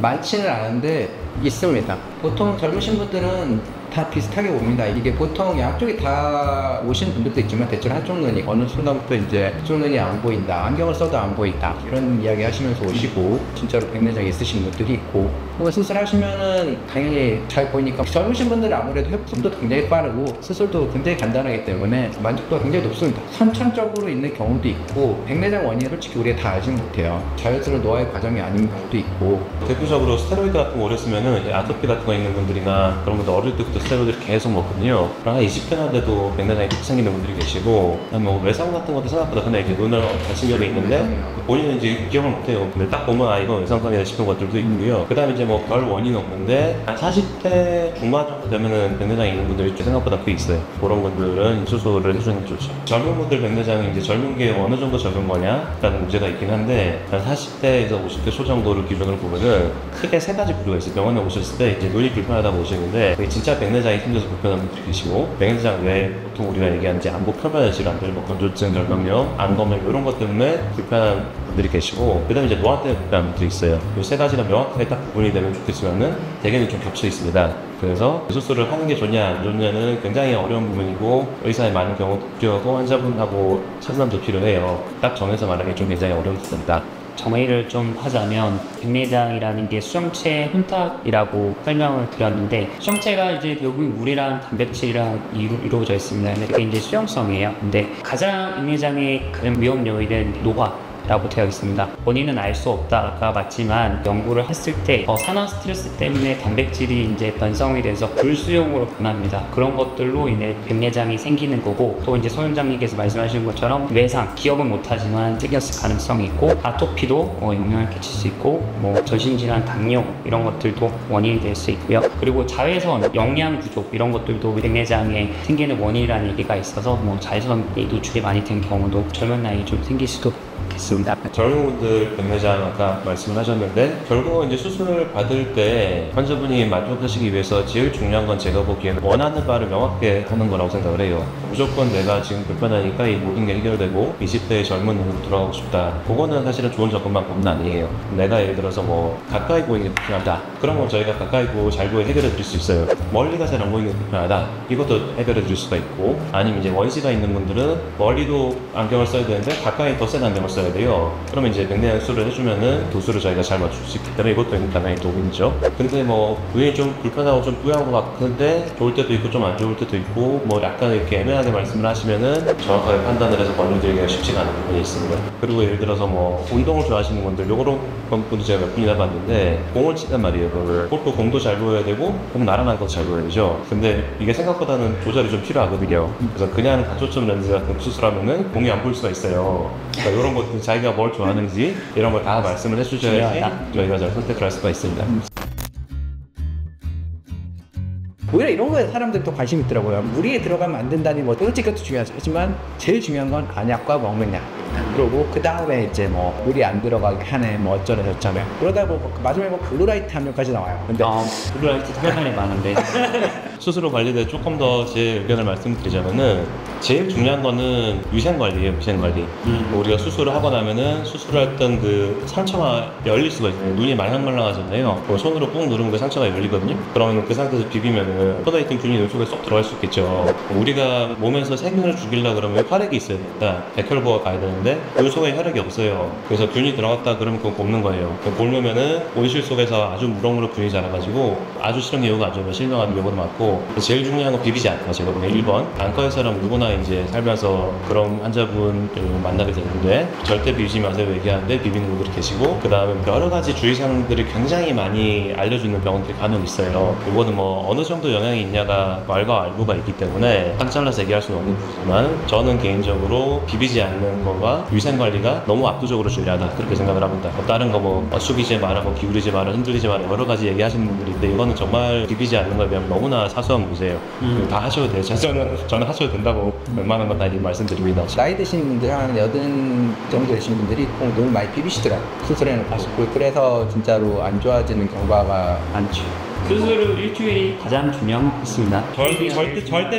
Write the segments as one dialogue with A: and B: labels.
A: 많지는 않은데 있습니다. 보통 젊으신 분들은 다 비슷하게 옵니다. 이게 보통 양쪽이 다 오시는 분들도 있지만 대체로 한쪽 눈이 어느 순간부터 이제 한쪽 눈이 안 보인다, 안경을 써도 안 보인다, 이런 이야기 하시면서 오시고, 진짜로 백내장 있으신 분들이 있고, 혹은 수술하시면은 당연히 잘 보이니까 젊으신 분들은 아무래도 회복도 굉장히 빠르고 수술도 굉장히 간단하기 때문에 만족도가 굉장히 높습니다. 선천적으로 있는 경우도 있고, 백내장 원인은 솔직히 우리가 다 알지 못해요. 자연스러운 노화의 과정이 아닌 경우도 있고.
B: 대표적으로 스테로이드 같은 거 오래 쓰면은 아토피 같은 거 있는 분들이나 그런 분들 어릴 때부터 스테로이드를 계속 먹거든요. 한 20대나 돼도 백내장이 생기는 분들이 계시고, 뭐 외상 같은 것도 생각보다 흔해. 이렇게 눈을 다친 적이 있는데 본인은 이제 기억을 못해요. 근데 딱 보면 아 이거 외상성이다 싶은 것들도 있고요. 그 다음에 이제 뭐 별 원인은 없는데 한 40대 중반 정도 되면은 백내장이 있는 분들이 생각보다 꽤 있어요. 그런 분들은 수술을 해주는 게 좋죠. 젊은 분들 백내장이 이제 젊은 게 어느 정도 젊은 거냐라는 문제가 있긴 한데, 한 40대에서 50대 초 정도를 기준으로 보면은 크게 세 가지 부류가 있어요. 병원에 오셨을 때 이제 눈이 불편하다고 오시는데, 그게 진짜 백내장이 생겨서 불편한 분들이 계시고, 백내장 외에 보통 우리가 얘기하는 이제 안구 표면의 질환들, 뭐 건조증, 결벽염, 안검열 이런 것 때문에 불편한 분들이 계시고, 그 다음에 이제 노화 때문에 불편한 분들이 있어요. 이 세 가지가 명확하게 딱 구분이 되면 좋겠지만은 대개는 좀 겹쳐 있습니다. 그래서 수술을 하는 게 좋냐 안 좋냐는 굉장히 어려운 부분이고, 의사의 많은 경우도 필요하고 환자분하고 상담도 필요해요. 딱 정해서 말하기 좀 굉장히 어려운 부분이다.
C: 정의를 좀 하자면, 백내장이라는 게 수정체 혼탁이라고 설명을 드렸는데, 수정체가 이제 결국 물이랑 단백질이랑 이루어져 있습니다. 근데 그게 이제 수용성이에요. 근데 가장 백내장의 가장 위험 요인은 노화 라고 되어 있습니다. 원인은 알 수 없다가 맞지만, 연구를 했을 때 산화 스트레스 때문에 단백질이 이제 변성이 돼서 불수용으로 변합니다. 그런 것들로 인해 백내장이 생기는 거고, 또 이제 소 원장님께서 말씀하신 것처럼 외상, 기억은 못하지만 생겼을 가능성이 있고, 아토피도 영향을 끼칠 수 있고, 뭐 저신질환, 당뇨 이런 것들도 원인이 될 수 있고요. 그리고 자외선, 영양 부족 이런 것들도 백내장에 생기는 원인이라는 얘기가 있어서, 뭐 자외선이 노출이 많이 된 경우도 젊은 나이에 좀 생길 수도 있습니다.
B: 젊은 분들 백내장 아까 말씀을 하셨는데, 결국은 이제 수술을 받을 때 환자분이 만족하시기 위해서 제일 중요한 건 제가 보기에는 원하는 바를 명확하게 하는 거라고 생각을 해요. 무조건 내가 지금 불편하니까 이 모든 게 해결되고 20대의 젊은 눈으로 돌아가고 싶다, 그거는 사실은 좋은 접근 방법은 아니에요. 내가 예를 들어서 뭐 가까이 보이는 게 불편하다, 그런 건 저희가 가까이 보고 잘 보여 해결해 드릴 수 있어요. 멀리가 잘 안 보이는 게 불편하다, 이것도 해결해 드릴 수가 있고, 아니면 이제 원시가 있는 분들은 멀리도 안경을 써야 되는데 가까이 더 센 안경을 써야 돼요. 그러면 이제 백내장 수술을 해주면은 도수를 저희가 잘 맞출 수 있기 때문에 이것도 굉장히 도움이죠. 근데 뭐 눈이 좀 불편하고 좀 뿌연 것 같은데 좋을 때도 있고 좀 안 좋을 때도 있고, 뭐 약간 이렇게 애매하게 말씀을 하시면은 정확하게 판단을 해서 권유드리기가 쉽지가 않은 부분이 있습니다. 그리고 예를 들어서 뭐 운동을 좋아하시는 분들, 요런 분도 제가 몇 분이나 봤는데 공을 친단 말이에요. 그것도 공도 잘 보여야 되고 공 날아가는 것도 잘 보여야 되죠. 근데 이게 생각보다는 조절이 좀 필요하거든요. 그래서 그냥 가초점 렌즈 같은 거 수술하면은 공이 안 보일 수가 있어요. 그러니까 이런 것들 자기가 뭘 좋아하는지 이런 걸 다 말씀을 해주셔야지 저희가 잘 선택을 할 수가 있습니다.
A: 오히려 이런 거에 사람들이 또 관심이 있더라고요. 물이 들어가면 안 된다니, 뭐 솔직히 그것도 중요하죠. 하지만 제일 중요한 건 안약과 먹는 약, 그리고 그 다음에 이제 뭐 물이 안 들어가게 하네, 뭐 어쩌네 저쩌네. 그러다 보면 마지막에 뭐 블루라이트 함유까지 나와요. 근데
C: 블루라이트 상당히 많은데
B: 수술 후 관리에 대해 조금 더 제 의견을 말씀드리자면은, 제일 중요한 거는 위생관리예요. 위생관리. 우리가 수술을 하고 나면은 수술했던 그 상처가 열릴 수가 있어요. 눈이 말랑말랑하잖아요. 손으로 꾹 누르면 그 상처가 열리거든요. 그러면 그 상태에서 비비면은 소다 있던 균이 눈 속에 쏙 들어갈 수 있겠죠. 우리가 몸에서 세균을 죽이려고 그러면 혈액이 있어야 됩니다. 백혈구가 가야 되는데 눈 속에 혈액이 없어요. 그래서 균이 들어갔다 그러면 그거 곪는 거예요. 곪으면은 온실 속에서 아주 무럭무럭 균이 자라가지고 아주 실험 예후가 안 좋으면 실명하는 경우도 많고, 제일 중요한 건 비비지 않다. 제가 보기엔 1번. 안과의 사람 누구나 이제 살면서 그런 환자분 만나게 되는데 절대 비비지 마세요 얘기하는데 비비는 분들이 계시고, 그 다음에 여러 가지 주의사항들을 굉장히 많이 알려주는 병원들이 간혹 있어요. 이거는 뭐 어느 정도 영향이 있냐가 말과 알고가 있기 때문에 딱 잘라서 얘기할 수는 없는 거지만, 저는 개인적으로 비비지 않는 거가 위생관리가 너무 압도적으로 중요하다, 그렇게 생각을 합니다. 다른 거 뭐 숙이지 마라, 뭐 기울이지 마라, 흔들리지 마라, 여러 가지 얘기하시는 분들이 있는데, 이거는 정말 비비지 않는 거에 비하면 너무나 사소한 문제예요. 다 하셔도 돼요. 저는 하셔도 된다고 웬만한 건 다 말씀드립니다.
A: 나이 드신 분들, 한 80 정도 되신 분들이 꼭 너무 많이 비비시더라고요. 수술해놓고. 그래서 진짜로 안 좋아지는 경과가
C: 많죠. 수술 일주일이 가장 중요했습니다.
B: 절대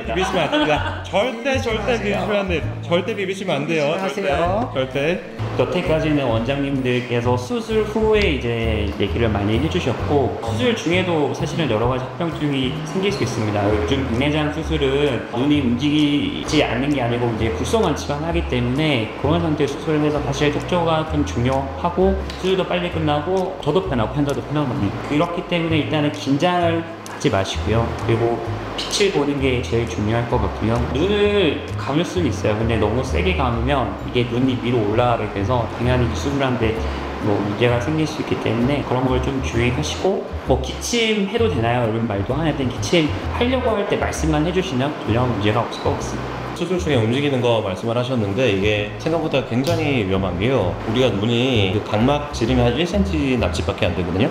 B: 비비시면 안 됩니다. 절대 비비시면 안 돼요. 절대 비비시면 안 돼요.
A: 하세요.
B: 절대.
C: 여태까지는 원장님들께서 수술 후에 이제 얘기를 많이 해주셨고, 수술 중에도 사실은 여러 가지 합병증이 생길 수 있습니다. 요즘 백내장 수술은 눈이 움직이지 않는 게 아니고 이제 불성한 지방하기 때문에 그런 상태에 수술을 해서 사실 속조가 좀 중요하고, 수술도 빨리 끝나고 저도 편하고 환자도 편한 겁니다. 그렇기 때문에 일단은 긴장을 하지 마시고요. 그리고 빛을 보는 게 제일 중요할 것 같고요. 눈을 감을 수는 있어요. 근데 너무 세게 감으면 이게 눈이 위로 올라가게 돼서 당연히 수술하는데 뭐 문제가 생길 수 있기 때문에 그런 걸 좀 주의하시고, 뭐 기침해도 되나요? 이런 말도 하는데 기침 하려고 할 때 말씀만 해주시면 전혀 문제가 없을 것 같습니다.
B: 수술 중에 움직이는 거 말씀을 하셨는데 이게 생각보다 굉장히 위험한 게요. 우리가 눈이 그 각막 지름이 한 1cm 납치밖에 안 되거든요.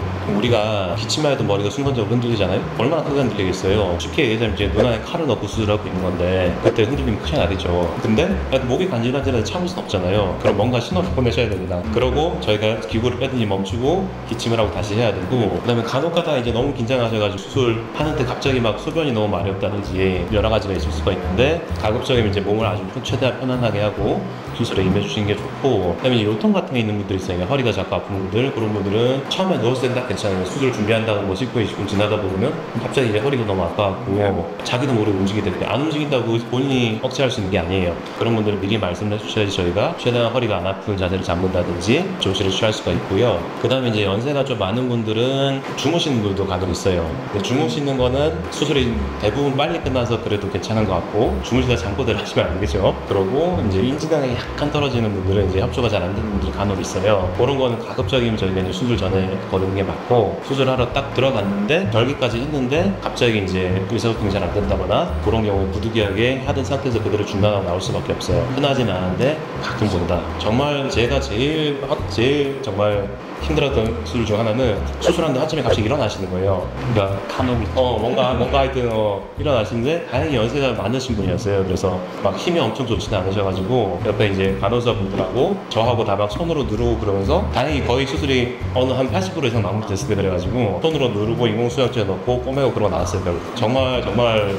B: 기침만 해도 머리가 순간적으로 흔들리잖아요. 얼마나 크게 흔들리겠어요. 쉽게 얘기하자면 이제 눈 안에 칼을 넣고 수술하고 있는 건데 그때 흔들리면 큰일 나겠죠. 근데 목이 간질간질해서 참을 수는 없잖아요. 그럼 뭔가 신호를 보내셔야 됩니다. 그러고 저희가 기구를 빼든지 멈추고 기침을 하고 다시 해야 되고, 그 다음에 간혹가다 이제 너무 긴장하셔가지고 수술하는데 갑자기 막 소변이 너무 마렵다든지 여러 가지가 있을 수가 있는데, 가급적이면 이제 몸을 아주 최대한 편안하게 하고 수술에 임해주시는 게 좋고, 그다음에 이제 요통 같은 게 있는 분들 있어요. 허리가 자꾸 아픈 분들, 그런 분들은 처음에 누웠을 때는 딱 괜찮아요. 수술 준비한다고 뭐 10분, 20분 지나다 보면 갑자기 이제 허리가 너무 아파갖고 자기도 모르게 움직이게 되고, 안 움직인다고 본인이 억제할 수 있는 게 아니에요. 그런 분들은 미리 말씀을 해주셔야지 저희가 최대한 허리가 안 아픈 자세를 잡는다든지 조치를 취할 수가 있고요. 그 다음에 이제 연세가 좀 많은 분들은 주무시는 분들도 간혹 있어요. 근데 주무시는 거는 수술이 대부분 빨리 끝나서 그래도 괜찮은 것 같고, 주무시다 잠꼬대를 하시면 안 되죠. 그러고 이제 인지능이 약간 떨어지는 분들은 이제 협조가 잘 안 되는 분들이 간혹 있어요. 그런 거는 가급적이면 저희가 이제 수술 전에 거는 게 맞고, 수술하러 딱 들어갔는데 절기까지 했는데 갑자기 이제 의사소통이 잘 안 된다거나 그런 경우에 부득이하게 하던 상태에서 그대로 중단하고 나올 수밖에 없어요. 흔하지는 않은데 가끔 본다. 정말 제가 제일 정말 힘들었던 수술 중 하나는, 수술하는데 아침에 갑자기 일어나시는 거예요. 그러니까
C: 간혹이
B: 뭔가 하여튼 일어나시는데 다행히 연세가 많으신 분이었어요. 그래서 막 힘이 엄청 좋지는 않으셔가지고 옆에 이제 간호사 분들하고 저하고 다 막 손으로 누르고 그러면서, 다행히 거의 수술이 어느 한 80% 이상 마무리됐을 때 그래가지고 손으로 누르고 인공수영제 넣고 꼬매고 그러고 나왔어요. 정말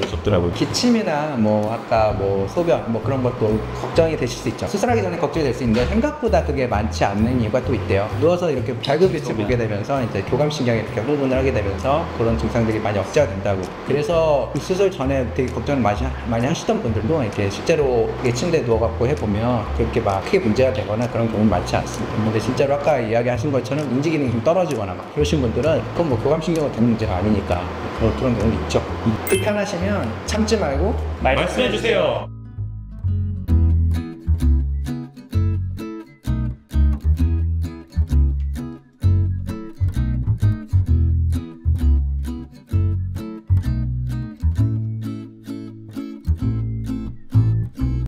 B: 무섭더라고요.
A: 기침이나 뭐 아까 뭐 소변 뭐 그런 것도 걱정이 되실 수 있죠. 수술하기 전에 걱정이 될 수 있는데 생각보다 그게 많지 않는 이유가 또 있대요. 누워서 이렇게 밝은 빛을 보게 되면서 이제 교감신경이 이렇게 흥분을 하게 되면서 그런 증상들이 많이 억제가 된다고. 그래서 수술 전에 되게 걱정을 많이 하시던 분들도 이렇게 실제로 침대에 누워갖고 해보면 그렇게 막 크게 문제가 되거나 그런 경우는 많지 않습니다. 근데 실제로 아까 이야기하신 것처럼 인지기능이 좀 떨어지거나 막 그러신 분들은 그건 뭐 교감신경으로 되는 문제가 아니니까 그런 경우도 있죠. 불편하시면 참지 말고
B: 말씀해주세요.